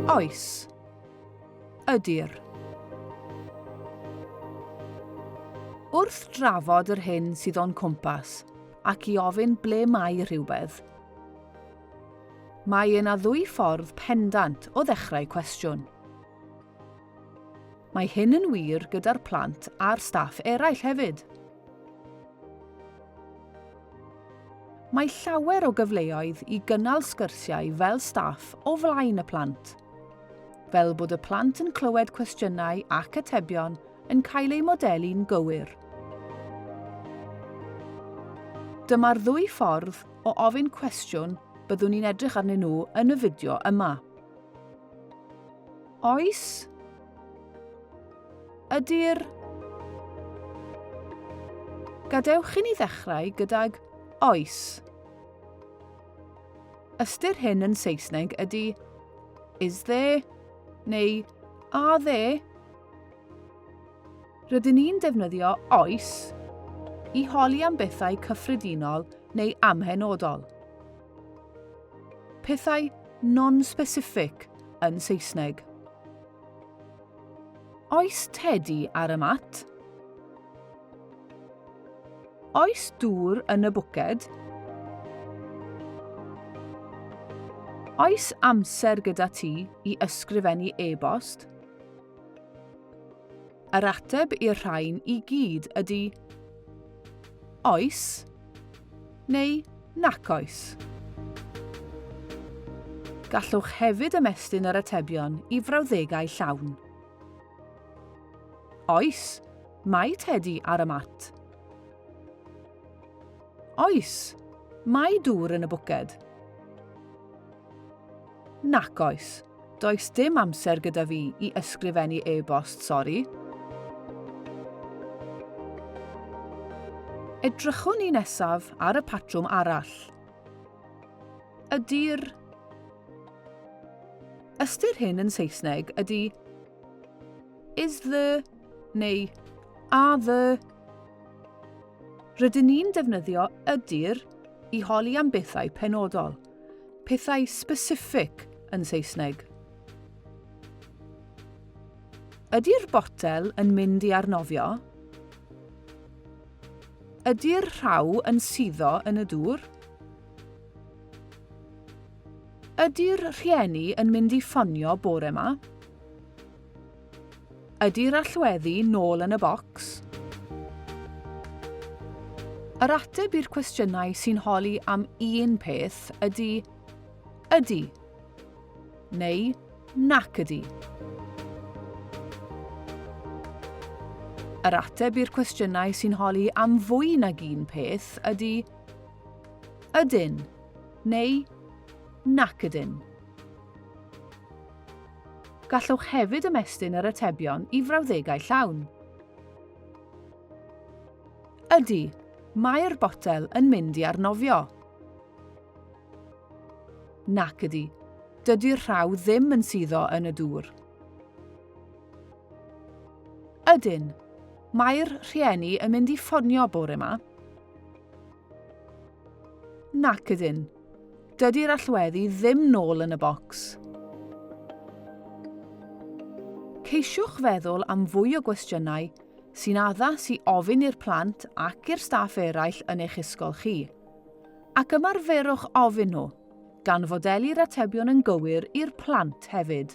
Oes. Ydyr. Wrth drafod yr hyn sydd o'n cwmpas ac i ofyn ble mae rhywbeth, mae yna ddwy ffordd pendant o ddechrau cwestiwn. Mae hyn yn wir gyda'r plant a'r staff eraill hefyd. Mae llawer o gyfleoedd i gynnal sgyrsiau fel staff o flaen y plant, fel bod y plant yn clywed cwestiynau ac atebion yn cael eu modelu'n gywir. Dyma'r ddwy ffordd o ofyn cwestiwn byddwn ni'n edrych arnyn nhw yn y fideo yma. Oes? Ydyr? Gadewch i ni ddechrau gydag oes. Ystyr hyn yn Saesneg ydy is there neu are there. Rydyn ni'n defnyddio oes i holi am bethau cyffredinol neu amhenodol. Pethau non-specific yn Saesneg. Oes tedi ar y mat? Oes dŵr yn y bwced? Oes amser gyda ti i ysgrifennu e-bost? Yr ateb i'r rhain i gyd ydy oes neu nac oes. Gallwch hefyd ymestyn yr atebion i frawddegau llawn. Oes, mae tedi ar y mat. Oes, mae dŵr yn y bwced. Nac oes, does dim amser gyda fi i ysgrifennu e-bost, sori. Edrychwn ni nesaf ar y patrwm arall. Ydyr. Ystyr hyn yn Saesneg ydy is the neu are the. Rydyn ni'n defnyddio ydyr i holi am bethau penodol, pethau specific yn Saesneg. Ydy'r botel yn mynd i arnofio? Ydy'r rhaw yn suddo yn y dŵr? Ydy'r rhieni yn mynd i ffonio bore yma? Ydy'r allweddi nôl yn y bocs? Yr ateb i'r cwestiynau sy'n holi am un peth ydy ydy neu nac ydy. Yr ateb i'r cwestiynau sy'n holi am fwy nag un peth ydy ydyn neu nac ydyn. Gallwch hefyd ymestyn yr atebion i frawddegau llawn. Ydy, mae'r botel yn mynd i arnofio. Nac ydy, dydy'r rhaw ddim yn suddo yn y dŵr. Ydyn, mae'r rhieni yn mynd i ffonio bore yma. Nac ydyn, dydy'r allweddi ddim nôl yn y bocs. Ceisiwch feddwl am fwy o gwestiynau sy'n addas i ofyn i'r plant ac i'r staff eraill yn eich ysgol chi, ac ymarferwch ofyn nhw, gan fodelu'r atebion yn gywir i'r plant hefyd.